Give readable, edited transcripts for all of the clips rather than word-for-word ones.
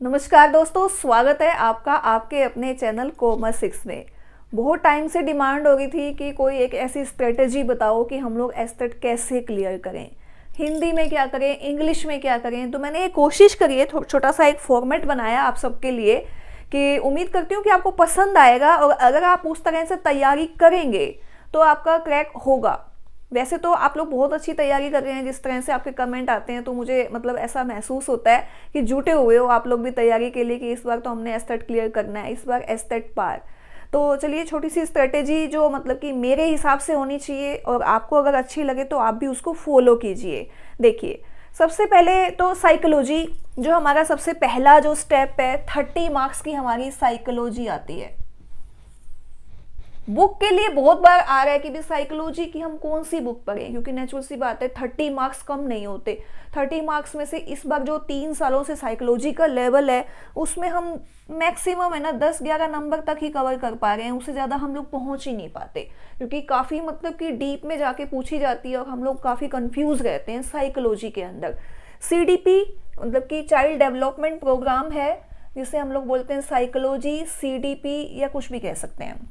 नमस्कार दोस्तों, स्वागत है आपका आपके अपने चैनल कॉमर्स 6 में। बहुत टाइम से डिमांड हो गई थी कि कोई एक ऐसी स्ट्रेटेजी बताओ कि हम लोग एस्टेट कैसे क्लियर करें, हिंदी में क्या करें, इंग्लिश में क्या करें। तो मैंने ये कोशिश करी है, छोटा सा एक फॉर्मेट बनाया आप सबके लिए कि उम्मीद करती हूँ कि आपको पसंद आएगा और अगर आप उस तरह से तैयारी करेंगे तो आपका क्रैक होगा। वैसे तो आप लोग बहुत अच्छी तैयारी कर रहे हैं, जिस तरह से आपके कमेंट आते हैं तो मुझे मतलब ऐसा महसूस होता है कि जुटे हुए हो आप लोग भी तैयारी के लिए कि इस बार तो हमने एस्टेट क्लियर करना है, इस बार एस्टेट पार। तो चलिए छोटी सी स्ट्रेटेजी जो मतलब कि मेरे हिसाब से होनी चाहिए और आपको अगर अच्छी लगे तो आप भी उसको फॉलो कीजिए। देखिए, सबसे पहले तो साइकोलॉजी जो हमारा सबसे पहला जो स्टेप है, 30 मार्क्स की हमारी साइकोलॉजी आती है। बुक के लिए बहुत बार आ रहा है कि भी साइकोलॉजी की हम कौन सी बुक पढ़ें, क्योंकि नेचुरल सी बात है 30 मार्क्स कम नहीं होते। 30 मार्क्स में से इस बार जो 3 सालों से साइकोलॉजी का लेवल है उसमें हम मैक्सिमम है ना 10-11 नंबर तक ही कवर कर पा रहे हैं, उससे ज़्यादा हम लोग पहुंच ही नहीं पाते, क्योंकि काफ़ी मतलब कि डीप में जाके पूछी जाती है और हम लोग काफ़ी कंफ्यूज रहते हैं साइकोलॉजी के अंदर। CDP मतलब कि चाइल्ड डेवलपमेंट प्रोग्राम है, जिसे हम लोग बोलते हैं साइकोलॉजी, CDP या कुछ भी कह सकते हैं।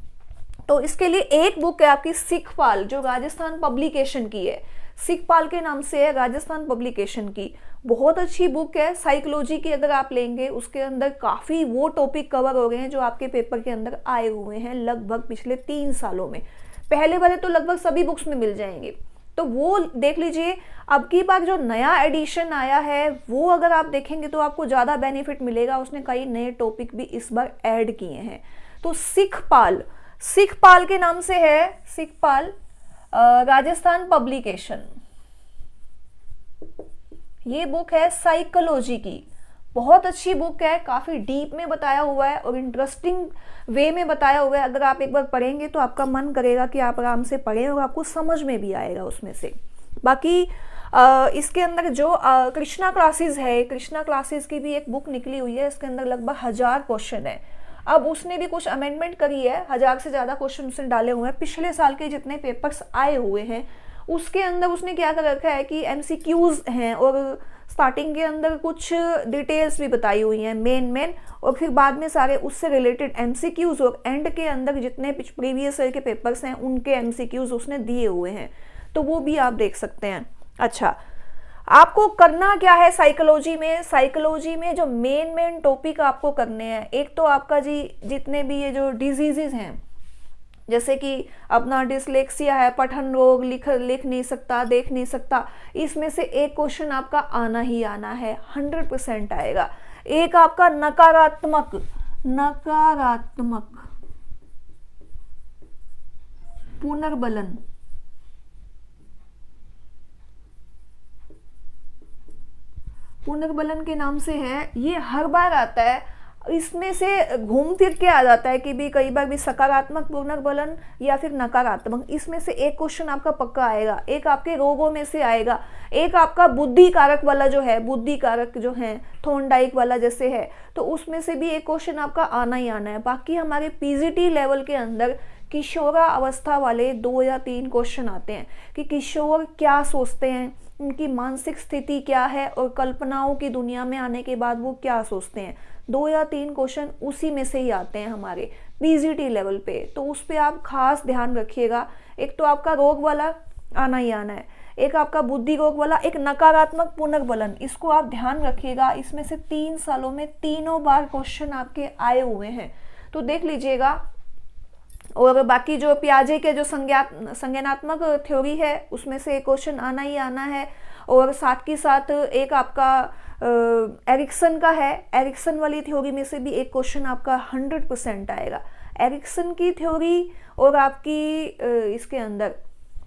तो इसके लिए एक बुक है आपकी सिखपाल, जो राजस्थान पब्लिकेशन की है। सिखपाल के नाम से है, राजस्थान पब्लिकेशन की। बहुत अच्छी बुक है साइकोलॉजी की। अगर आप लेंगे उसके अंदर काफ़ी वो टॉपिक कवर हो गए हैं जो आपके पेपर के अंदर आए हुए हैं लगभग पिछले 3 सालों में। पहले वाले तो लगभग सभी बुक्स में मिल जाएंगे, तो वो देख लीजिए। अब की बार जो नया एडिशन आया है वो अगर आप देखेंगे तो आपको ज़्यादा बेनिफिट मिलेगा। उसने कई नए टॉपिक भी इस बार ऐड किए हैं। तो सिखपाल के नाम से है, सिखपाल राजस्थान पब्लिकेशन। ये बुक है साइकोलॉजी की, बहुत अच्छी बुक है, काफी डीप में बताया हुआ है और इंटरेस्टिंग वे में बताया हुआ है। अगर आप एक बार पढ़ेंगे तो आपका मन करेगा कि आप आराम से पढ़ें और आपको समझ में भी आएगा उसमें से। बाकी इसके अंदर जो कृष्णा क्लासेस है, कृष्णा क्लासेस की भी एक बुक निकली हुई है। इसके अंदर लगभग 1000 क्वेश्चन है। अब उसने भी कुछ अमेंडमेंट करी है, 1000 से ज़्यादा क्वेश्चन उसने डाले हुए हैं। पिछले साल के जितने पेपर्स आए हुए हैं उसके अंदर उसने क्या कर रखा है कि MCQs हैं और स्टार्टिंग के अंदर कुछ डिटेल्स भी बताई हुई हैं मेन और फिर बाद में सारे उससे रिलेटेड MCQs और एंड के अंदर जितने प्रीवियस ईयर के पेपर्स हैं उनके MCQs उसने दिए हुए हैं, तो वो भी आप देख सकते हैं। अच्छा, आपको करना क्या है साइकोलॉजी में? साइकोलॉजी में जो मेन टॉपिक आपको करने हैं, एक तो आपका जी जितने भी ये जो डिजीजेज हैं, जैसे कि अपना डिसलेक्सिया है, पठन रोग, लिख नहीं सकता, देख नहीं सकता, इसमें से एक क्वेश्चन आपका आना ही आना है, 100% आएगा। एक आपका नकारात्मक पुनर्बलन, पुनर्बलन के नाम से है, ये हर बार आता है। इसमें से घूम फिर के आ जाता है कि भी कई बार भी सकारात्मक पुनर्बलन या फिर नकारात्मक, इसमें से एक क्वेश्चन आपका पक्का आएगा। एक आपके रोगों में से आएगा, एक आपका बुद्धि कारक वाला जो है, बुद्धि कारक जो है थॉर्नडाइक वाला जैसे है, तो उसमें से भी एक क्वेश्चन आपका आना ही आना है। बाकी हमारे PGT लेवल के अंदर किशोरा अवस्था वाले 2 या 3 क्वेश्चन आते हैं कि किशोर क्या सोचते हैं, उनकी मानसिक स्थिति क्या है और कल्पनाओं की दुनिया में आने के बाद वो क्या सोचते हैं। 2 या 3 क्वेश्चन उसी में से ही आते हैं हमारे PGT लेवल पे, तो उस पर आप खास ध्यान रखिएगा। एक तो आपका रोग वाला आना ही आना है, एक आपका बुद्धि रोग वाला, एक नकारात्मक पुनर्बलन, इसको आप ध्यान रखिएगा। इसमें से 3 सालों में तीनों बार क्वेश्चन आपके आए हुए हैं, तो देख लीजिएगा। और बाकी जो पियाजे के जो संज्ञानात्मक थ्योरी है उसमें से एक क्वेश्चन आना ही आना है। और साथ के साथ एक आपका एरिक्सन का है, एरिक्सन वाली थ्योरी में से भी एक क्वेश्चन आपका 100% आएगा। एरिक्सन की थ्योरी और आपकी इसके अंदर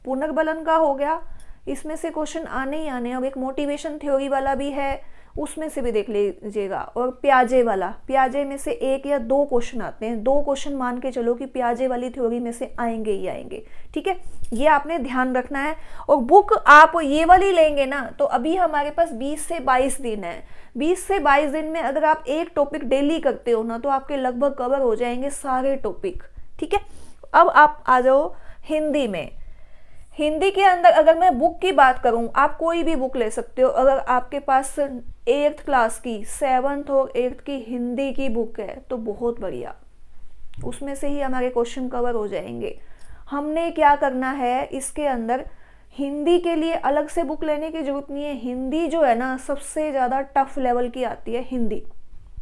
पुनर्बलन का हो गया, इसमें से क्वेश्चन आने ही आने। और एक मोटिवेशन थ्योरी वाला भी है, उसमें से भी देख लीजिएगा। और प्याजे वाला, प्याजे में से 1 या 2 क्वेश्चन आते हैं, 2 क्वेश्चन मान के चलो कि प्याजे वाली थ्योरी में से आएंगे ही आएंगे। ठीक है, ये आपने ध्यान रखना है। और बुक आप ये वाली लेंगे ना तो अभी हमारे पास 20 से 22 दिन है। 20 से 22 दिन में अगर आप एक टॉपिक डेली करते हो ना तो आपके लगभग कवर हो जाएंगे सारे टॉपिक। ठीक है, अब आप आ जाओ हिंदी में। हिंदी के अंदर अगर मैं बुक की बात करूं, आप कोई भी बुक ले सकते हो। अगर आपके पास 8th क्लास की, 7th और 8th की हिंदी की बुक है तो बहुत बढ़िया, उसमें से ही हमारे क्वेश्चन कवर हो जाएंगे। हमने क्या करना है, इसके अंदर हिंदी के लिए अलग से बुक लेने की जरूरत नहीं है। हिंदी जो है ना सबसे ज़्यादा टफ लेवल की आती है हिंदी।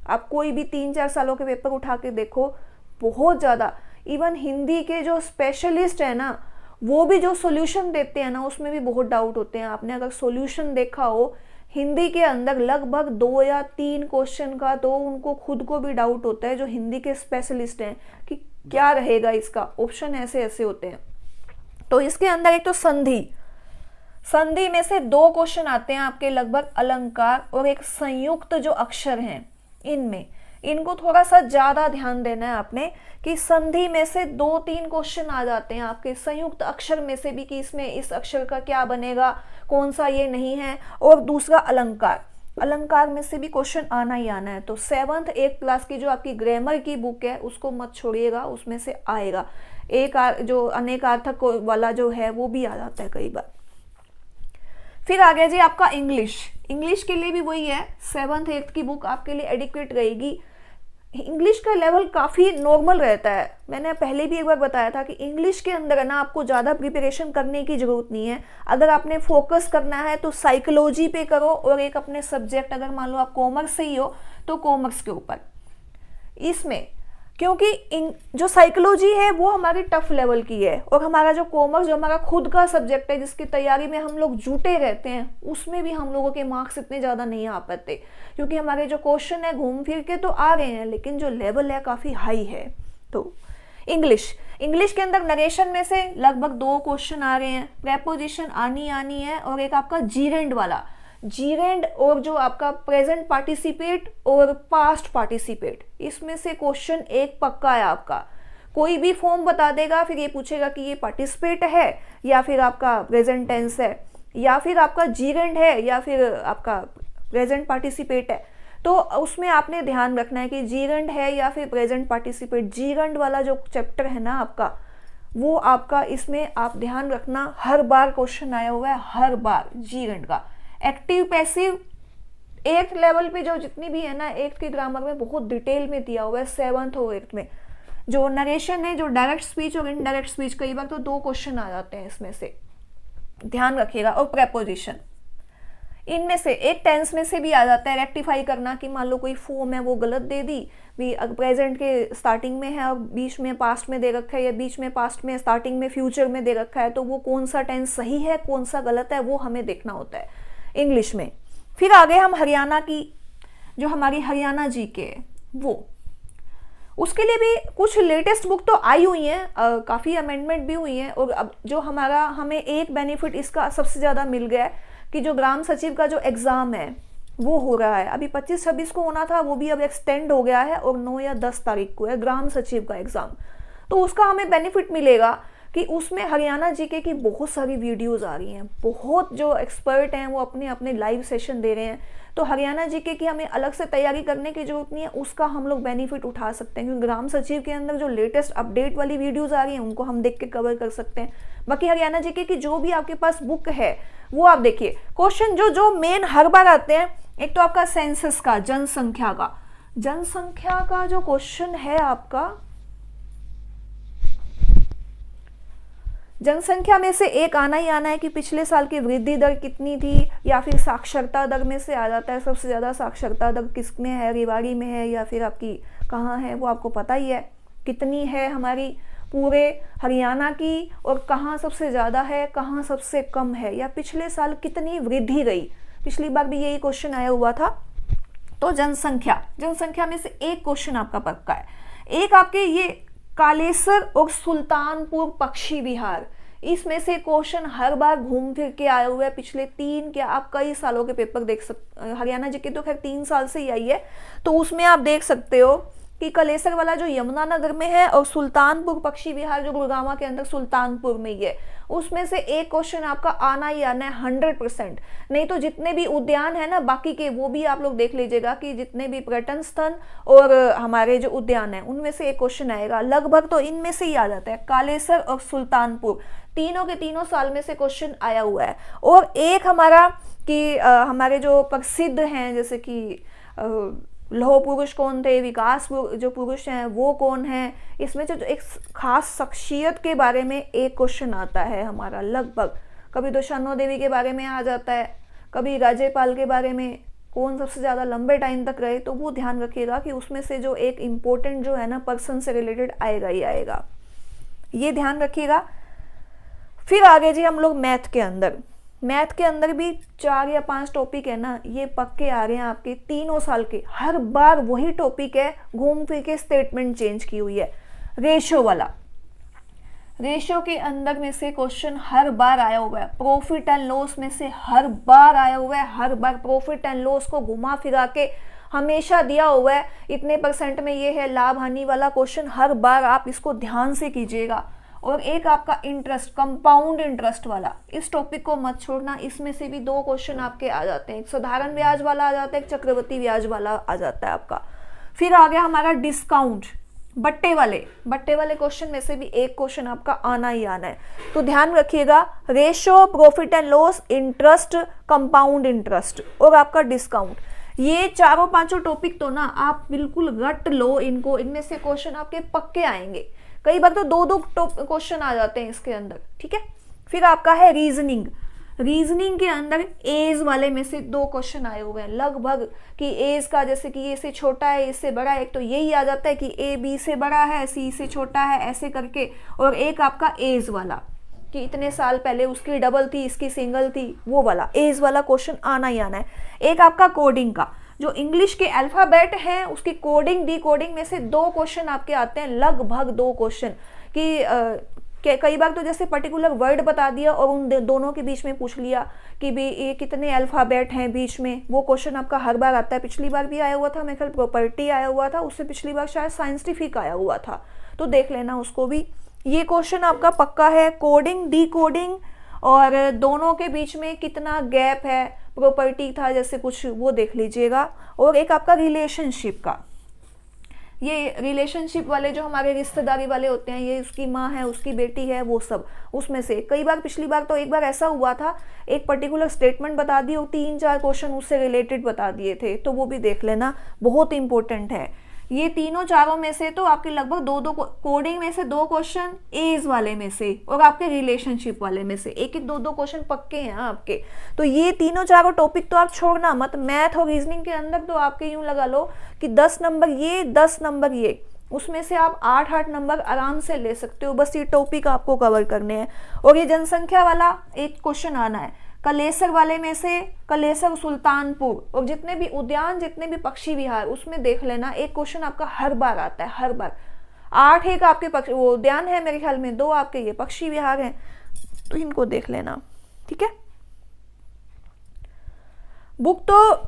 आप कोई भी 3-4 सालों के पेपर उठा के देखो, बहुत ज़्यादा। इवन हिंदी के जो स्पेशलिस्ट है ना, वो भी जो सॉल्यूशन देते हैं ना, उसमें भी बहुत डाउट होते हैं। आपने अगर सॉल्यूशन देखा हो हिंदी के अंदर लगभग 2 या 3 क्वेश्चन का, तो उनको खुद को भी डाउट होता है जो हिंदी के स्पेशलिस्ट हैं कि क्या रहेगा इसका, ऑप्शन ऐसे ऐसे होते हैं। तो इसके अंदर एक तो संधि, संधि में से 2 क्वेश्चन आते हैं आपके लगभग अलंकार और एक संयुक्त जो अक्षर हैं इनमें, इनको थोड़ा सा ज्यादा ध्यान देना है आपने कि संधि में से 2-3 क्वेश्चन आ जाते हैं आपके, संयुक्त अक्षर में से भी कि इसमें इस अक्षर का क्या बनेगा, कौन सा ये नहीं है, और दूसरा अलंकार, अलंकार में से भी क्वेश्चन आना ही आना है। तो 7th 8th क्लास की जो आपकी ग्रामर की बुक है उसको मत छोड़िएगा, उसमें से आएगा। एक जो अनेकार्थक वाला जो है वो भी आ जाता है कई बार। फिर आ गया जी आपका इंग्लिश। इंग्लिश के लिए भी वही है, 7th 8th की बुक आपके लिए एडिक्वेट रहेगी। इंग्लिश का लेवल काफ़ी नॉर्मल रहता है। मैंने पहले भी एक बार बताया था कि इंग्लिश के अंदर है ना आपको ज़्यादा प्रिपरेशन करने की ज़रूरत नहीं है। अगर आपने फोकस करना है तो साइकोलॉजी पे करो, और एक अपने सब्जेक्ट, अगर मान लो आप कॉमर्स से ही हो तो कॉमर्स के ऊपर। इसमें क्योंकि जो साइकोलॉजी है वो हमारी टफ लेवल की है, और हमारा जो कॉमर्स, जो हमारा खुद का सब्जेक्ट है जिसकी तैयारी में हम लोग जुटे रहते हैं, उसमें भी हम लोगों के मार्क्स इतने ज़्यादा नहीं आ पाते, क्योंकि हमारे जो क्वेश्चन है घूम फिर के तो आ रहे हैं लेकिन जो लेवल है काफ़ी हाई है। तो इंग्लिश के अंदर नरेशन में से लगभग 2 क्वेश्चन आ रहे हैं, प्रेपोजिशन आनी है, और एक आपका जीरेंड वाला, जीरेंड और जो आपका प्रेजेंट पार्टिसिपेट और पास्ट पार्टिसिपेट, इसमें से क्वेश्चन एक पक्का है आपका। कोई भी फॉर्म बता देगा, फिर ये पूछेगा कि ये पार्टिसिपेट है या फिर आपका प्रेजेंट टेंस है या फिर आपका जीरेंड है या फिर आपका प्रेजेंट पार्टिसिपेट है। तो उसमें आपने ध्यान रखना है कि जीरेंड है या फिर प्रेजेंट पार्टिसिपेट। जीरेंड वाला जो चैप्टर है ना आपका, वो आपका, इसमें आप ध्यान रखना, हर बार क्वेश्चन आया हुआ है, हर बार जीरेंड का। एक्टिव पैसिव 8th लेवल पे जो जितनी भी है ना 8th की ग्रामर में बहुत डिटेल में दिया हुआ है। 7th और 8th में जो नरेशन है, जो डायरेक्ट स्पीच और इनडायरेक्ट स्पीच, कई बार तो 2 क्वेश्चन आ जाते हैं इसमें से, ध्यान रखिएगा। और प्रेपोजिशन, इनमें से एक टेंस में से भी आ जाता है, रेक्टिफाई करना कि मान लो कोई फॉर्म है वो गलत दे दी, भी प्रेजेंट के स्टार्टिंग में है और बीच में पास्ट में दे रखा है, या बीच में पास्ट में स्टार्टिंग में फ्यूचर में दे रखा है, तो वो कौन सा टेंस सही है कौन सा गलत है वो हमें देखना होता है इंग्लिश में। फिर आगे हम हरियाणा की, जो हमारी हरियाणा जी के है वो, उसके लिए भी कुछ लेटेस्ट बुक तो आई हुई हैं, काफ़ी अमेंडमेंट भी हुई हैं। और अब जो हमें एक बेनिफिट इसका सबसे ज़्यादा मिल गया है कि जो ग्राम सचिव का जो एग्ज़ाम है वो हो रहा है, अभी 25-26 को होना था, वो भी अब एक्सटेंड हो गया है और 9 या 10 तारीख को है ग्राम सचिव का एग्ज़ाम। तो उसका हमें बेनिफिट मिलेगा कि उसमें हरियाणा जीके की बहुत सारी वीडियोस आ रही हैं, बहुत जो एक्सपर्ट हैं वो अपने अपने लाइव सेशन दे रहे हैं। तो हरियाणा जीके की हमें अलग से तैयारी करने की जरूरत नहीं है, उसका हम लोग बेनिफिट उठा सकते हैं, क्योंकि ग्राम सचिव के अंदर जो लेटेस्ट अपडेट वाली वीडियोस आ रही हैं उनको हम देख के कवर कर सकते हैं। बाकी हरियाणा जीके की जो भी आपके पास बुक है वो आप देखिए। क्वेश्चन जो मेन हर बार आते हैं, एक तो आपका सेंसस का, जनसंख्या का जो क्वेश्चन है आपका, जनसंख्या में से एक आना ही आना है कि पिछले साल की वृद्धि दर कितनी थी, या फिर साक्षरता दर में से आ जाता है सबसे ज़्यादा साक्षरता दर किस में है, रेवाड़ी में है या फिर आपकी कहाँ है, वो आपको पता ही है कितनी है हमारी पूरे हरियाणा की, और कहाँ सबसे ज़्यादा है कहाँ सबसे कम है, या पिछले साल कितनी वृद्धि रही, पिछली बार भी यही क्वेश्चन आया हुआ था। तो जनसंख्या में से एक क्वेश्चन आपका पक्का है। एक आपके ये कालेसर और सुल्तानपुर पक्षी विहार, इसमें से क्वेश्चन हर बार घूम फिर के आए हुए हैं, पिछले 3 क्या आप कई सालों के पेपर देख सकते, हरियाणा जीके तो खैर 3 साल से ही आई है, तो उसमें आप देख सकते हो कि कलेसर वाला जो यमुनानगर में है और सुल्तानपुर पक्षी विहार जो गुड़गांव के अंदर सुल्तानपुर में ही है, उसमें से एक क्वेश्चन आपका आना ही आना है 100%। नहीं तो जितने भी उद्यान है ना बाकी के, वो भी आप लोग देख लीजिएगा कि जितने भी पर्यटन स्थल और हमारे जो उद्यान है उनमें से एक क्वेश्चन आएगा, लगभग तो इनमें से ही आ जाता है, कालेसर और सुल्तानपुर, तीनों के तीनों साल में से क्वेश्चन आया हुआ है। और एक हमारा कि हमारे जो प्रसिद्ध हैं, जैसे कि लौह पुरुष कौन थे, विकास जो पुरुष हैं वो कौन है, इसमें जो एक खास शख्सियत के बारे में एक क्वेश्चन आता है हमारा लगभग। कभी तो शनो देवी के बारे में आ जाता है, कभी राज्यपाल के बारे में, कौन सबसे ज़्यादा लंबे टाइम तक रहे, तो वो ध्यान रखिएगा कि उसमें से जो एक इम्पोर्टेंट जो है ना पर्सन से रिलेटेड आएगा ही आएगा, ये ध्यान रखिएगा। फिर आगे जी हम लोग मैथ के अंदर भी 4 या 5 टॉपिक है ना, ये पक्के आ रहे हैं आपके तीनों साल के, हर बार वही टॉपिक है, घूम फिर के स्टेटमेंट चेंज की हुई है। रेशो वाला, रेशो के अंदर में से क्वेश्चन हर बार आया हुआ है, प्रॉफिट एंड लॉस में से हर बार आया हुआ है, हर बार प्रॉफिट एंड लॉस को घुमा फिरा के हमेशा दिया हुआ है, इतने % में ये है लाभ हानि वाला क्वेश्चन, हर बार आप इसको ध्यान से कीजिएगा। और एक आपका इंटरेस्ट, कंपाउंड इंटरेस्ट वाला, इस टॉपिक को मत छोड़ना, इसमें से भी 2 क्वेश्चन आपके आ जाते हैं, एक साधारण ब्याज वाला आ जाता है, एक चक्रवृद्धि ब्याज वाला आ जाता है आपका। फिर आ गया हमारा डिस्काउंट, बट्टे वाले क्वेश्चन में से भी एक क्वेश्चन आपका आना ही आना है, तो ध्यान रखिएगा। Ratio, profit and loss, interest, compound interest और आपका डिस्काउंट, ये 4-5 टॉपिक तो ना आप बिल्कुल रट लो इनको, इनमें से क्वेश्चन आपके पक्के आएंगे, कई बार तो 2-2 क्वेश्चन आ जाते हैं इसके अंदर, ठीक है। फिर आपका है रीजनिंग के अंदर एज वाले में से 2 क्वेश्चन आए हुए हैं लगभग, कि एज का जैसे कि ये से छोटा है, इससे बड़ा है, एक तो यही आ जाता है कि ए बी से बड़ा है, सी से छोटा है, ऐसे करके, और एक आपका एज वाला कि इतने साल पहले उसकी डबल थी, इसकी सिंगल थी, वो वाला एज वाला क्वेश्चन आना ही आना है। एक आपका कोडिंग का, जो इंग्लिश के अल्फाबेट हैं उसकी कोडिंग डिकोडिंग में से 2 क्वेश्चन आपके आते हैं, लगभग 2 क्वेश्चन, कि कई बार तो जैसे पर्टिकुलर वर्ड बता दिया और उन दोनों के बीच में पूछ लिया कि भी ये कितने अल्फाबेट हैं बीच में, वो क्वेश्चन आपका हर बार आता है। पिछली बार भी आया हुआ था, मेरे ख्याल प्रॉपर्टी आया हुआ था, उससे पिछली बार शायद साइंटिफिक आया हुआ था, तो देख लेना उसको भी। ये क्वेश्चन आपका पक्का है, कोडिंग डिकोडिंग और दोनों के बीच में कितना गैप है, प्रॉपर्टी था जैसे कुछ, वो देख लीजिएगा। और एक आपका रिलेशनशिप का, ये रिलेशनशिप वाले जो हमारे रिश्तेदारी वाले होते हैं, ये उसकी माँ है, उसकी बेटी है, वो सब, उसमें से कई बार, पिछली बार तो एक बार ऐसा हुआ था, एक पर्टिकुलर स्टेटमेंट बता दी और 3-4 क्वेश्चन उससे रिलेटेड बता दिए थे, तो वो भी देख लेना, बहुत इंपॉर्टेंट है। ये तीनों चारों में से तो आपके लगभग 2-2 कोडिंग में से 2 क्वेश्चन, एज वाले में से और आपके रिलेशनशिप वाले में से 1-1 2-2 क्वेश्चन पक्के हैं आपके। तो ये तीनों चारों टॉपिक तो आप छोड़ना मत। मैथ और रीजनिंग के अंदर तो आपके यूं लगा लो कि 10 नंबर ये, 10 नंबर ये, उसमें से आप 8-8 नंबर आराम से ले सकते हो, बस ये टॉपिक आपको कवर करने हैं। और ये जनसंख्या वाला एक क्वेश्चन आना है, कलेसर वाले में से कलेसर, सुल्तानपुर और जितने भी उद्यान, जितने भी पक्षी विहार, उसमें देख लेना, एक क्वेश्चन आपका हर बार आता है, हर बार। 8 एक आपके पक्षी वो उद्यान है मेरे ख्याल में, 2 आपके ये पक्षी विहार हैं, तो इनको देख लेना, ठीक है। बुक तो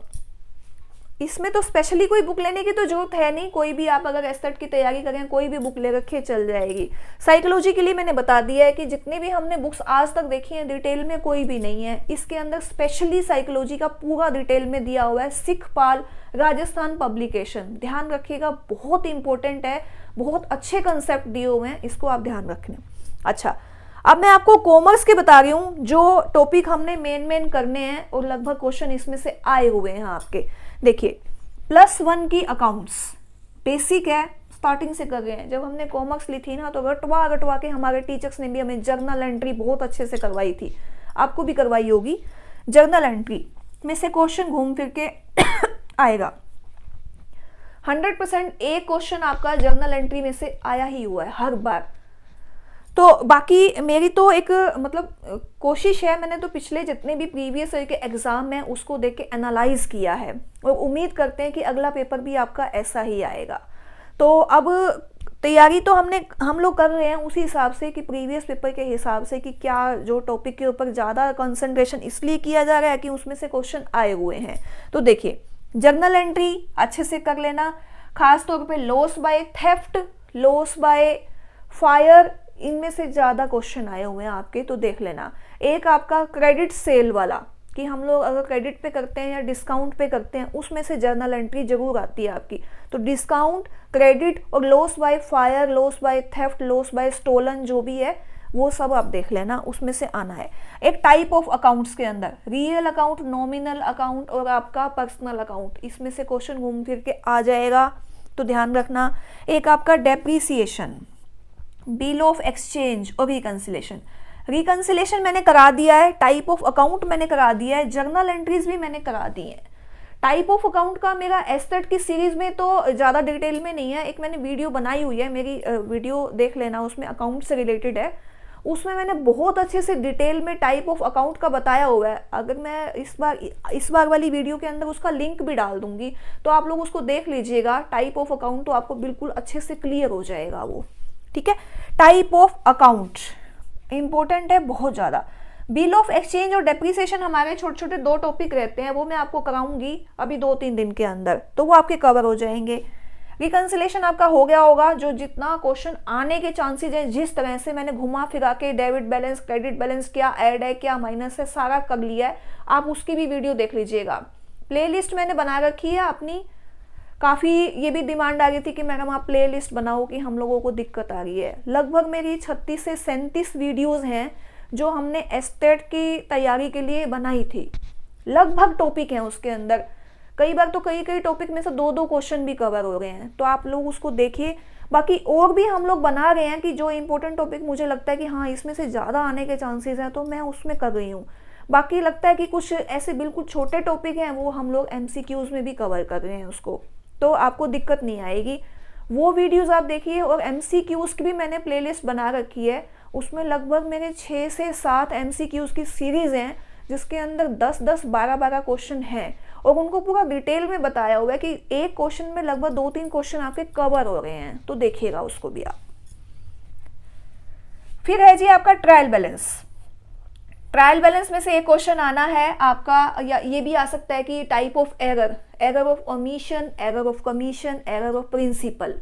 इसमें तो स्पेशली कोई बुक लेने की तो जरूरत है नहीं, कोई भी आप अगर एस्टेट की तैयारी करें कोई भी बुक ले रखे चल जाएगी। साइकोलॉजी के लिए मैंने बता दिया है कि जितने भी हमने बुक्स आज तक देखी हैं डिटेल में कोई भी नहीं है, इसके अंदर स्पेशली साइकोलॉजी का पूरा डिटेल में दिया हुआ है, सिखपाल राजस्थान पब्लिकेशन, ध्यान रखिएगा, बहुत इंपॉर्टेंट है, बहुत अच्छे कंसेप्ट दिए हुए हैं, इसको आप ध्यान रखना। अच्छा, अब मैं आपको कॉमर्स के बता रही हूँ जो टॉपिक हमने मेन करने हैं और लगभग क्वेश्चन इसमें से आए हुए हैं आपके। देखिए, +1 की अकाउंट्स बेसिक है, स्टार्टिंग से कर रहे हैं। जब हमने कॉमर्स ली थी ना तो रटवा के हमारे टीचर्स ने भी हमें जर्नल एंट्री बहुत अच्छे से करवाई थी, आपको भी करवाई होगी। जर्नल एंट्री में से क्वेश्चन घूम फिर के आएगा, 100% एक क्वेश्चन आपका जर्नल एंट्री में से आया ही हुआ है हर बार। तो बाकी मेरी तो एक मतलब कोशिश है, मैंने तो पिछले जितने भी प्रीवियस ईयर के एग्जाम हैं उसको देख के एनालाइज किया है और उम्मीद करते हैं कि अगला पेपर भी आपका ऐसा ही आएगा। तो अब तैयारी तो हम लोग कर रहे हैं उसी हिसाब से कि प्रीवियस पेपर के हिसाब से कि क्या जो टॉपिक के ऊपर ज़्यादा कंसंट्रेशन इसलिए किया जा रहा है कि उसमें से क्वेश्चन आए हुए हैं। तो देखिए, जर्नल एंट्री अच्छे से कर लेना, खास तौर पे loss by theft, loss by fire, इनमें से ज़्यादा क्वेश्चन आए हुए हैं आपके, तो देख लेना। एक आपका क्रेडिट सेल वाला कि हम लोग अगर क्रेडिट पे करते हैं या डिस्काउंट पे करते हैं, उसमें से जर्नल एंट्री जरूर आती है आपकी। तो डिस्काउंट, क्रेडिट और loss by fire, loss by theft, loss by stolen जो भी है वो सब आप देख लेना, उसमें से आना है। एक टाइप ऑफ अकाउंट्स के अंदर रियल अकाउंट, नॉमिनल अकाउंट और आपका पर्सनल अकाउंट, इसमें से क्वेश्चन घूम फिर के आ जाएगा, तो ध्यान रखना। एक आपका डेप्रीसिएशन, बिल ऑफ एक्सचेंज और रिकंसिलेशन। रिकंसिलेशन मैंने करा दिया है, टाइप ऑफ अकाउंट मैंने करा दिया है, जर्नल एंट्रीज भी मैंने करा दी है। टाइप ऑफ अकाउंट का मेरा एस्टेट की सीरीज में तो ज़्यादा डिटेल में नहीं है, एक मैंने वीडियो बनाई हुई है, मेरी वीडियो देख लेना, उसमें अकाउंट से रिलेटेड है, उसमें मैंने बहुत अच्छे से डिटेल में टाइप ऑफ अकाउंट का बताया हुआ है। अगर मैं इस बार वाली वीडियो के अंदर उसका लिंक भी डाल दूंगी, तो आप लोग उसको देख लीजिएगा, टाइप ऑफ अकाउंट, तो आपको बिल्कुल अच्छे से क्लियर हो जाएगा वो। ठीक है, टाइप ऑफ अकाउंट इंपॉर्टेंट है बहुत ज़्यादा। बिल ऑफ एक्सचेंज और डेप्रीसिएशन हमारे छोटे छोटे 2 टॉपिक रहते हैं, वो मैं आपको कराऊंगी अभी 2-3 दिन के अंदर, तो वो आपके कवर हो जाएंगे। रिकंसिलेशन आपका हो गया होगा, जो जितना क्वेश्चन आने के चांसेस हैं, जिस तरह से मैंने घुमा फिरा के डेबिट बैलेंस, क्रेडिट बैलेंस, क्या ऐड है क्या माइनस है, सारा कर लिया है, आप उसकी भी वीडियो देख लीजिएगा। प्लेलिस्ट मैंने बना रखी है अपनी, काफ़ी ये भी डिमांड आ रही थी कि मैडम आप प्ले लिस्ट बनाओ कि हम लोगों को दिक्कत आ रही है। लगभग मेरी 36 से 37 वीडियोज़ हैं जो हमने एस्टेट की तैयारी के लिए बनाई थी। लगभग टॉपिक हैं उसके अंदर, कई बार तो कई टॉपिक में से 2-2 क्वेश्चन भी कवर हो रहे हैं, तो आप लोग उसको देखिए। बाकी और भी हम लोग बना रहे हैं कि जो इंपॉर्टेंट टॉपिक मुझे लगता है कि हाँ इसमें से ज़्यादा आने के चांसेस हैं, तो मैं उसमें कर रही हूँ। बाकी लगता है कि कुछ ऐसे बिल्कुल छोटे टॉपिक हैं, वो हम लोग MCQs में भी कवर कर रहे हैं उसको, तो आपको दिक्कत नहीं आएगी। वो वीडियोस आप देखिए, और MCQs की भी मैंने प्लेलिस्ट बना रखी है, उसमें लगभग मेरे 6 से 7 MCQs की सीरीज़ हैं, जिसके अंदर 10-10, 12-12 क्वेश्चन हैं, और उनको पूरा डिटेल में बताया हुआ है कि एक क्वेश्चन में लगभग 2-3 क्वेश्चन आपके कवर हो रहे हैं, तो देखिएगा उसको भी आप। फिर है जी आपका ट्रायल बैलेंस। ट्रायल बैलेंस में से एक क्वेश्चन आना है आपका, या ये भी आ सकता है कि type of error, error of omission, error of commission, error of principle,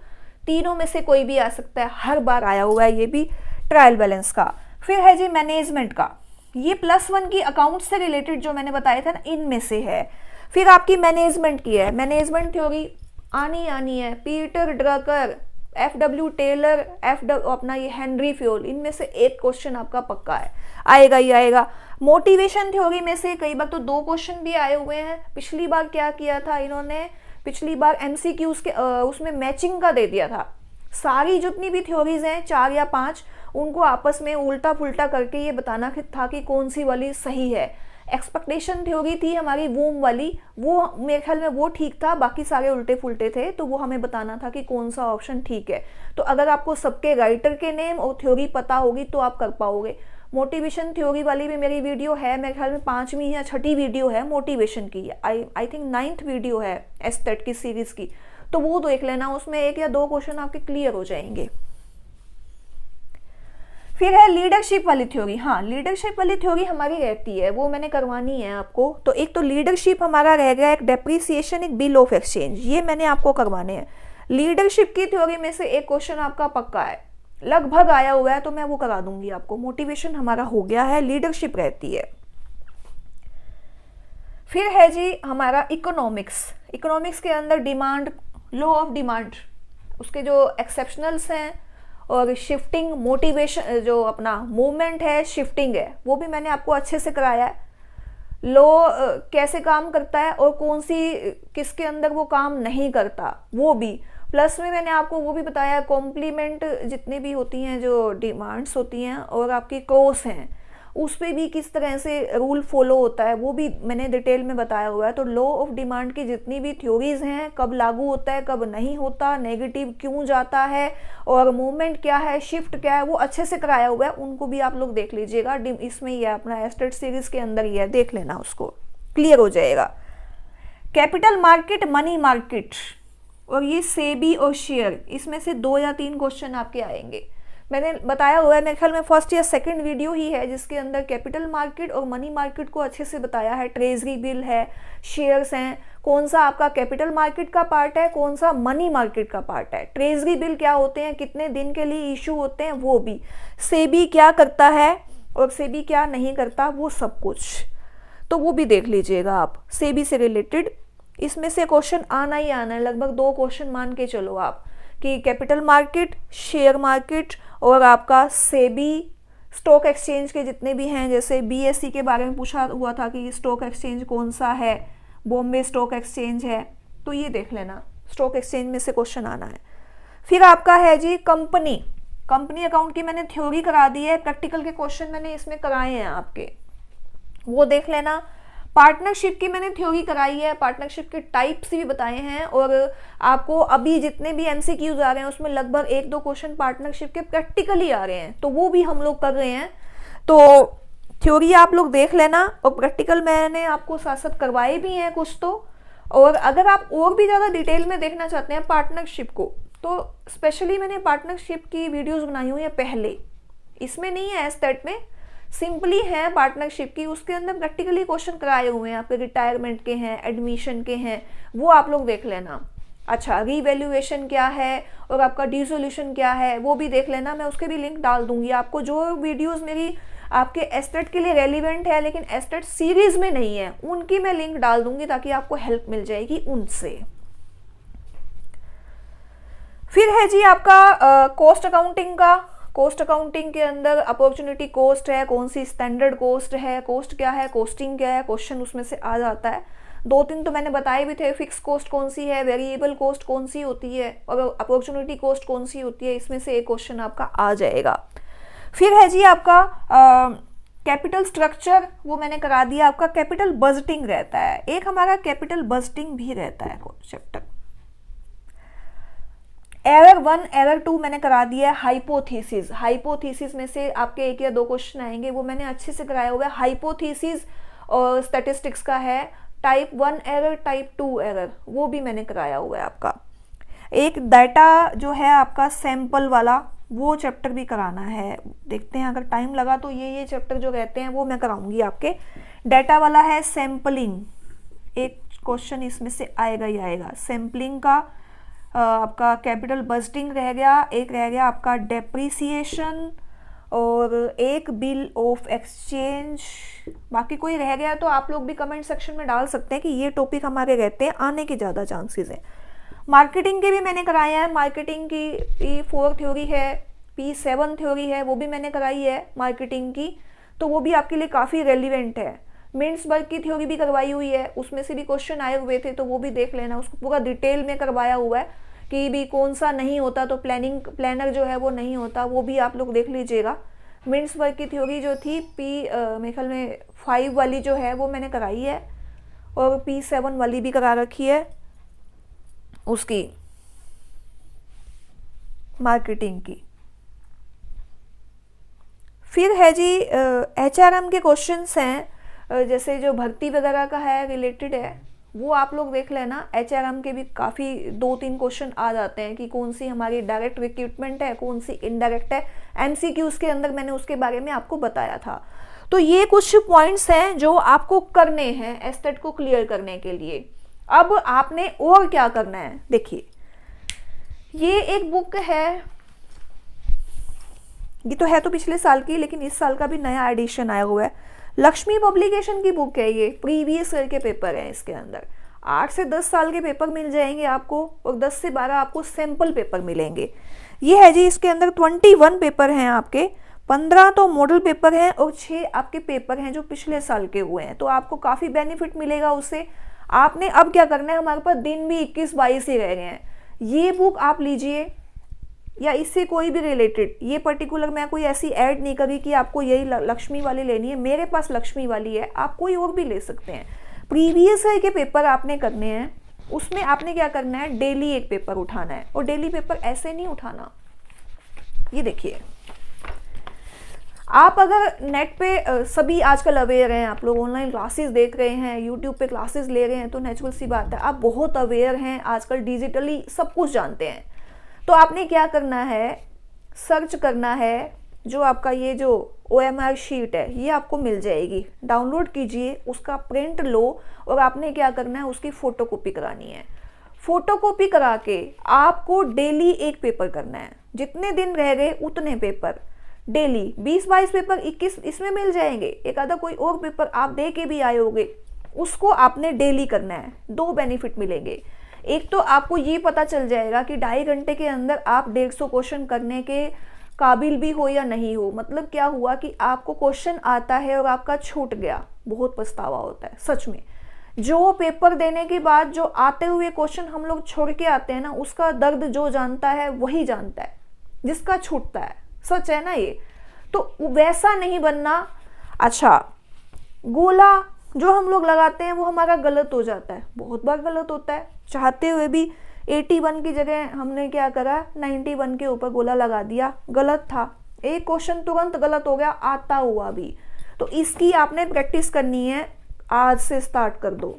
तीनों में से कोई भी आ सकता है, हर बार आया हुआ है ये भी ट्रायल बैलेंस का। फिर है जी मैनेजमेंट का, ये +1 की अकाउंट से रिलेटेड जो मैंने बताया था ना, इनमें से है। फिर आपकी मैनेजमेंट की है, मैनेजमेंट थ्योरी आनी है, पीटर ड्रकर, FW टेलर, अपना ये हेनरी फ्योल, इनमें से एक क्वेश्चन आपका पक्का है, आएगा ही आएगा। मोटिवेशन थ्योरी में से कई बार तो 2 क्वेश्चन भी आए हुए हैं। पिछली बार क्या किया था इन्होंने, पिछली बार MCQs के उसमें मैचिंग का दे दिया था, सारी जितनी भी थ्योरीज हैं 4 या 5, उनको आपस में उल्टा पुल्टा करके ये बताना था कि कौन सी वाली सही है। एक्सपेक्टेशन थ्योरी थी हमारी वूम वाली, वो मेरे ख्याल में वो ठीक था, बाकी सारे उल्टे फुल्टे थे, तो वो हमें बताना था कि कौन सा ऑप्शन ठीक है। तो अगर आपको सबके राइटर के नेम और थ्योरी पता होगी तो आप कर पाओगे। मोटिवेशन थ्योरी वाली भी मेरी वीडियो है, मेरे ख्याल में 5वीं या 6ठी वीडियो है मोटिवेशन की, आई थिंक 9th वीडियो है एस्टेट की सीरीज की, तो वो देख लेना, उसमें 1 या 2 क्वेश्चन आपके क्लियर हो जाएंगे। फिर है लीडरशिप वाली थ्योरी। हाँ, लीडरशिप वाली थ्योरी हमारी रहती है, वो मैंने करवानी है आपको। तो एक तो लीडरशिप हमारा रह गया, एक डेप्रीसिएशन, एक बिल ऑफ एक्सचेंज, ये मैंने आपको करवाने हैं। लीडरशिप की थ्योरी में से एक क्वेश्चन आपका पक्का है, लगभग आया हुआ है, तो मैं वो करा दूंगी आपको। मोटिवेशन हमारा हो गया है, लीडरशिप रहती है। फिर है जी हमारा इकोनॉमिक्स। इकोनॉमिक्स के अंदर डिमांड, लॉ ऑफ डिमांड, उसके जो एक्सेप्शनल्स हैं, और शिफ्टिंग, मोटिवेशन, जो अपना मूवमेंट है, शिफ्टिंग है, वो भी मैंने आपको अच्छे से कराया है। लॉ कैसे काम करता है और कौन सी किसके अंदर वो काम नहीं करता, वो भी प्लस में मैंने आपको वो भी बताया। कॉम्प्लीमेंट जितनी भी होती हैं, जो डिमांड्स होती हैं, और आपकी क्रॉस हैं, उस पर भी किस तरह से रूल फॉलो होता है, वो भी मैंने डिटेल में बताया हुआ है। तो लॉ ऑफ डिमांड की जितनी भी थ्योरीज हैं, कब लागू होता है, कब नहीं होता, नेगेटिव क्यों जाता है, और मूवमेंट क्या है, शिफ्ट क्या है, वो अच्छे से कराया हुआ है, उनको भी आप लोग देख लीजिएगा। इसमें ही है, अपना एस्टेट सीरीज के अंदर ही है, देख लेना, उसको क्लियर हो जाएगा। कैपिटल मार्केट, मनी मार्केट, और ये सेबी और शेयर, इसमें से 2 या 3 क्वेश्चन आपके आएंगे। मैंने बताया हुआ है, मेरे ख्याल में 1st या 2nd वीडियो ही है जिसके अंदर कैपिटल मार्केट और मनी मार्केट को अच्छे से बताया है। ट्रेजरी बिल है, शेयर्स हैं, कौन सा आपका कैपिटल मार्केट का पार्ट है, कौन सा मनी मार्केट का पार्ट है, ट्रेजरी बिल क्या होते हैं, कितने दिन के लिए इशू होते हैं, वो भी, सेबी क्या करता है और सेबी क्या नहीं करता, वो सब कुछ, तो वो भी देख लीजिएगा आप। सेबी से रिलेटेड इसमें से क्वेश्चन आना ही आना है, लगभग 2 क्वेश्चन मान के चलो आप, कि कैपिटल मार्केट, शेयर मार्केट और आपका सेबी स्टॉक एक्सचेंज के जितने भी हैं, जैसे बीएसई के बारे में पूछा हुआ था कि स्टॉक एक्सचेंज कौन सा है, बॉम्बे स्टॉक एक्सचेंज है, तो ये देख लेना, स्टॉक एक्सचेंज में से क्वेश्चन आना है। फिर आपका है जी कंपनी अकाउंट की मैंने थ्योरी करा दी है, प्रैक्टिकल के क्वेश्चन मैंने इसमें कराए हैं आपके, वो देख लेना। पार्टनरशिप की मैंने थ्योरी कराई है, पार्टनरशिप के टाइप्स भी बताए हैं, और आपको अभी जितने भी एमसीक्यूज आ रहे हैं उसमें लगभग 1-2 क्वेश्चन पार्टनरशिप के प्रैक्टिकली आ रहे हैं, तो वो भी हम लोग कर रहे हैं। तो थ्योरी आप लोग देख लेना, और प्रैक्टिकल मैंने आपको साथ साथ करवाए भी हैं कुछ तो। और अगर आप और भी ज़्यादा डिटेल में देखना चाहते हैं पार्टनरशिप को, तो स्पेशली मैंने पार्टनरशिप की वीडियोज़ बनाई हुई है पहले, इसमें नहीं है एस्टेट में, सिंपली है पार्टनरशिप की, उसके अंदर प्रैक्टिकली क्वेश्चन कराए हुए हैं आपके, रिटायरमेंट के हैं, एडमिशन के हैं, वो आप लोग देख लेना। अच्छा, रीवैल्यूएशन क्या है और आपका डिसोल्यूशन क्या है वो भी देख लेना, मैं उसके भी लिंक डाल दूंगी आपको। जो वीडियोस मेरी आपके एस्टेट के लिए रेलिवेंट है लेकिन एस्टेट सीरीज में नहीं है, उनकी मैं लिंक डाल दूंगी ताकि आपको हेल्प मिल जाएगी उनसे। फिर है जी आपका कॉस्ट अकाउंटिंग का। कॉस्ट अकाउंटिंग के अंदर अपॉर्चुनिटी कॉस्ट है, कौन सी स्टैंडर्ड कॉस्ट है, कॉस्ट क्या है, कॉस्टिंग क्या है, क्वेश्चन उसमें से आ जाता है। 2-3 तो मैंने बताए भी थे, फिक्स कॉस्ट कौन सी है, वेरिएबल कॉस्ट कौन सी होती है, और अपॉर्चुनिटी कॉस्ट कौन सी होती है, इसमें से एक क्वेश्चन आपका आ जाएगा। फिर है जी आपका कैपिटल स्ट्रक्चर, वो मैंने करा दिया। आपका कैपिटल बजटिंग रहता है, एक हमारा कैपिटल बजटिंग भी रहता है चैप्टर। एरर 1 एरर 2 मैंने करा दिया है। हाइपोथेसिस में से आपके 1 या 2 क्वेश्चन आएंगे, वो मैंने अच्छे से कराया हुआ है। हाइपोथेसिस और स्टैटिस्टिक्स का है। टाइप 1 एरर, टाइप 2 एरर, वो भी मैंने कराया हुआ है आपका। एक डाटा जो है आपका सैंपल वाला, वो चैप्टर भी कराना है, देखते हैं अगर टाइम लगा तो ये चैप्टर जो रहते हैं वो मैं कराऊंगी आपके। डाटा वाला है सैंपलिंग, एक क्वेश्चन इसमें से आएगा ही आएगा। सैंपलिंग का आपका कैपिटल बजटिंग रह गया, एक रह गया आपका डेप्रिसिएशन, और एक बिल ऑफ एक्सचेंज। बाकी कोई रह गया तो आप लोग भी कमेंट सेक्शन में डाल सकते हैं कि ये टॉपिक हमारे रहते हैं, आने के ज़्यादा चांसेस हैं। मार्केटिंग के भी मैंने कराए हैं, मार्केटिंग की P4 थ्योरी है, P7 थ्योरी है, वो भी मैंने कराई है मार्केटिंग की, तो वो भी आपके लिए काफ़ी रेलिवेंट है। मिन्सबर्ग की थ्योरी भी करवाई हुई है, उसमें से भी क्वेश्चन आए हुए थे, तो वो भी देख लेना, उसको पूरा डिटेल में करवाया हुआ है कि भी कौन सा नहीं होता, तो प्लानर जो है वो नहीं होता, वो भी आप लोग देख लीजिएगा। मिन्सबर्ग की थ्योरी जो थी मेरे ख्याल में 5 वाली जो है वो मैंने कराई है, और P7 वाली भी करा रखी है उसकी मार्केटिंग की। फिर है जी HRM के क्वेश्चंस हैं, जैसे जो भर्ती वगैरह का है रिलेटेड है, वो आप लोग देख लेना। HRM के भी काफ़ी 2-3 क्वेश्चन आ जाते हैं कि कौन सी हमारी डायरेक्ट रिक्रूटमेंट है, कौन सी इनडायरेक्ट है। MCQs के अंदर मैंने उसके बारे में आपको बताया था। तो ये कुछ पॉइंट्स हैं जो आपको करने हैं एस्टेट को क्लियर करने के लिए। अब आपने और क्या करना है, देखिए ये एक बुक है, ये तो है तो पिछले साल की, लेकिन इस साल का भी नया एडिशन आया हुआ है। लक्ष्मी पब्लिकेशन की बुक है ये, प्रीवियस ईयर के पेपर हैं इसके अंदर। 8 से 10 साल के पेपर मिल जाएंगे आपको, और 10 से 12 आपको सैंपल पेपर मिलेंगे। ये है जी, इसके अंदर 21 पेपर हैं आपके, 15 तो मॉडल पेपर हैं और 6 आपके पेपर हैं जो पिछले साल के हुए हैं, तो आपको काफ़ी बेनिफिट मिलेगा उससे। आपने अब क्या करना है, हमारे पास दिन भी 21-22 ही रह गए हैं, ये बुक आप लीजिए, या इससे कोई भी रिलेटेड, ये पर्टिकुलर मैं कोई ऐसी ऐड नहीं करी कि आपको यही लक्ष्मी वाली लेनी है, मेरे पास लक्ष्मी वाली है, आप कोई और भी ले सकते हैं। प्रीवियस ईयर के पेपर आपने करने हैं, उसमें आपने क्या करना है, डेली एक पेपर उठाना है, और डेली पेपर ऐसे नहीं उठाना। ये देखिए, आप अगर नेट पे सभी आजकल अवेयर हैं, आप लोग ऑनलाइन क्लासेस देख रहे हैं, यूट्यूब पे क्लासेस ले रहे हैं, तो नेचुरल सी बात है आप बहुत अवेयर हैं, आजकल डिजिटली सब कुछ जानते हैं। तो आपने क्या करना है, सर्च करना है, जो आपका ये जो OMR शीट है ये आपको मिल जाएगी, डाउनलोड कीजिए, उसका प्रिंट लो, और आपने क्या करना है, उसकी फ़ोटोकॉपी करानी है। फ़ोटोकॉपी करा के आपको डेली एक पेपर करना है, जितने दिन रह गए उतने पेपर डेली, 20-22 पेपर 21 इसमें मिल जाएंगे, एक आधा कोई और पेपर आप दे के भी आए होगे, उसको आपने डेली करना है। 2 बेनिफिट मिलेंगे, एक तो आपको ये पता चल जाएगा कि 2.5 घंटे के अंदर आप 150 क्वेश्चन करने के काबिल भी हो या नहीं हो। मतलब क्या हुआ कि आपको क्वेश्चन आता है और आपका छूट गया, बहुत पछतावा होता है सच में। जो पेपर देने के बाद जो आते हुए क्वेश्चन हम लोग छोड़ के आते हैं ना, उसका दर्द जो जानता है वही जानता है, जिसका छूटता है। सच है ना ये। तो वैसा नहीं बनना। अच्छा, गोला जो हम लोग लगाते हैं वो हमारा गलत हो जाता है, बहुत बार गलत होता है। चाहते हुए भी 81 की जगह हमने क्या करा, 91 के ऊपर गोला लगा दिया, गलत था। एक क्वेश्चन तुरंत गलत हो गया, आता हुआ भी। तो इसकी आपने प्रैक्टिस करनी है, आज से स्टार्ट कर दो।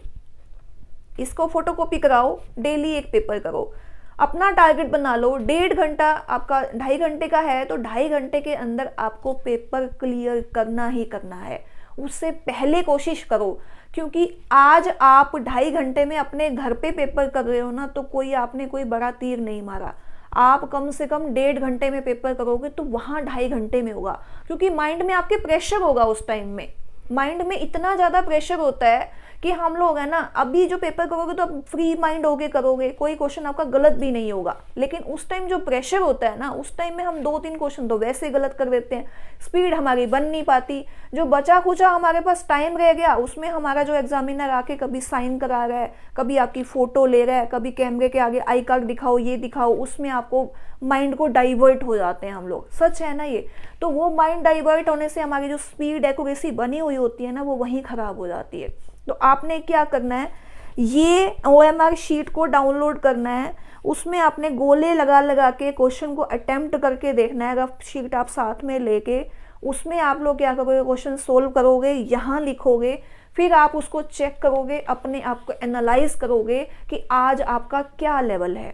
इसको फोटोकॉपी कराओ, डेली एक पेपर करो, अपना टारगेट बना लो। 1.5 घंटा आपका 2.5 घंटे का है तो 2.5 घंटे के अंदर आपको पेपर क्लियर करना ही करना है। उससे पहले कोशिश करो, क्योंकि आज आप 2.5 घंटे में अपने घर पे पेपर कर रहे हो ना, तो कोई आपने कोई बड़ा तीर नहीं मारा। आप कम से कम 1.5 घंटे में पेपर करोगे तो वहाँ 2.5 घंटे में होगा, क्योंकि माइंड में आपके प्रेशर होगा। उस टाइम में माइंड में इतना ज़्यादा प्रेशर होता है कि हम लोग है ना, अभी जो पेपर करोगे तो आप फ्री माइंड होके करोगे, कोई क्वेश्चन आपका गलत भी नहीं होगा। लेकिन उस टाइम जो प्रेशर होता है ना, उस टाइम में हम 2-3 क्वेश्चन तो वैसे गलत कर देते हैं, स्पीड हमारी बन नहीं पाती। जो बचा खुचा हमारे पास टाइम रह गया, उसमें हमारा जो एग्जामिनर आके कभी साइन करा रहा है, कभी आपकी फोटो ले रहा है, कभी कैमरे के आगे आई कार्ड दिखाओ, ये दिखाओ, उसमें आपको माइंड को डाइवर्ट हो जाते हैं हम लोग। सच है ना ये। तो वो माइंड डाइवर्ट होने से हमारी जो स्पीड एक्यूरेसी बनी हुई होती है ना, वो वहीं खराब हो जाती है। तो आपने क्या करना है, ये OMR शीट को डाउनलोड करना है, उसमें आपने गोले लगा लगा के क्वेश्चन को अटेम्प्ट करके देखना है। रफ शीट आप साथ में लेके उसमें आप लोग क्या करोगे, क्वेश्चन सोल्व करोगे, यहाँ लिखोगे, फिर आप उसको चेक करोगे, अपने आप को एनालाइज करोगे कि आज आपका क्या लेवल है,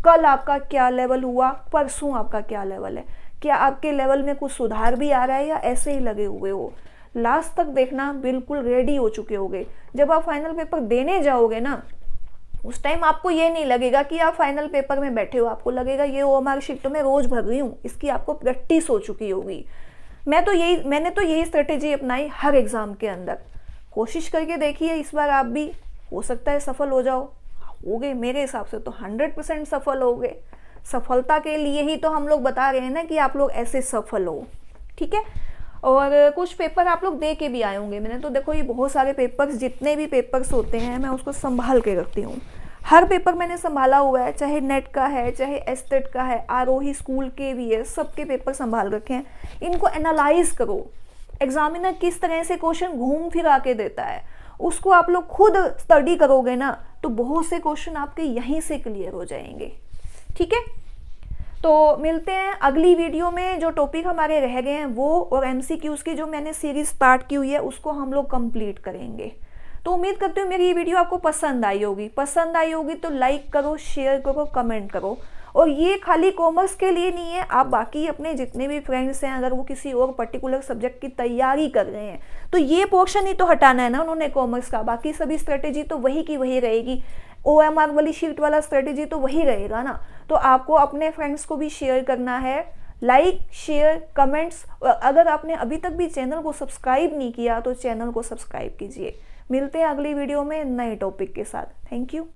कल आपका क्या लेवल हुआ, परसों आपका क्या लेवल है, क्या आपके लेवल में कुछ सुधार भी आ रहा है या ऐसे ही लगे हुए हो। लास्ट तक देखना, बिल्कुल रेडी हो चुके होगे। जब आप फाइनल पेपर देने जाओगे ना, उस टाइम आपको ये नहीं लगेगा कि आप फाइनल पेपर में बैठे हो, आपको लगेगा ये OMR शीट तो मैं रोज भर रही हूँ, इसकी आपको प्रैक्टिस हो चुकी होगी। मैंने तो यही स्ट्रेटेजी अपनाई हर एग्जाम के अंदर। कोशिश करके देखिए, इस बार आप भी, हो सकता है सफल हो जाओ। होगे, मेरे हिसाब से तो 100% सफल हो गए। सफलता के लिए ही तो हम लोग बता रहे हैं ना कि आप लोग ऐसे सफल हो। ठीक है। और कुछ पेपर आप लोग दे के भी आए होंगे। मैंने तो देखो ये बहुत सारे पेपर्स, जितने भी पेपर्स होते हैं मैं उसको संभाल के रखती हूँ। हर पेपर मैंने संभाला हुआ है, चाहे नेट का है, चाहे एस्टेट का है, आरोही स्कूल के भी है, सबके पेपर संभाल रखे हैं। इनको एनालाइज करो। एग्जामिनर किस तरह से क्वेश्चन घूम फिरा के देता है, उसको आप लोग खुद स्टडी करोगे ना, तो बहुत से क्वेश्चन आपके यहीं से क्लियर हो जाएंगे। ठीक है। तो मिलते हैं अगली वीडियो में। जो टॉपिक हमारे रह गए हैं वो, और MCQs की जो मैंने सीरीज स्टार्ट की हुई है, उसको हम लोग कंप्लीट करेंगे। तो उम्मीद करती हूँ मेरी ये वीडियो आपको पसंद आई होगी। पसंद आई होगी तो लाइक करो, शेयर करो, कमेंट करो। और ये खाली कॉमर्स के लिए नहीं है, आप बाकी अपने जितने भी फ्रेंड्स हैं, अगर वो किसी और पर्टिकुलर सब्जेक्ट की तैयारी कर रहे हैं, तो ये पोर्शन ही तो हटाना है ना उन्होंने कॉमर्स का। बाकी सभी स्ट्रेटेजी तो वही की वही रहेगी। OMR वाली शीट वाला स्ट्रेटेजी तो वही रहेगा ना। तो आपको अपने फ्रेंड्स को भी शेयर करना है। Like, share, comments. अगर आपने अभी तक भी चैनल को सब्सक्राइब नहीं किया तो चैनल को सब्सक्राइब कीजिए। मिलते हैं अगली वीडियो में नए टॉपिक के साथ। Thank you.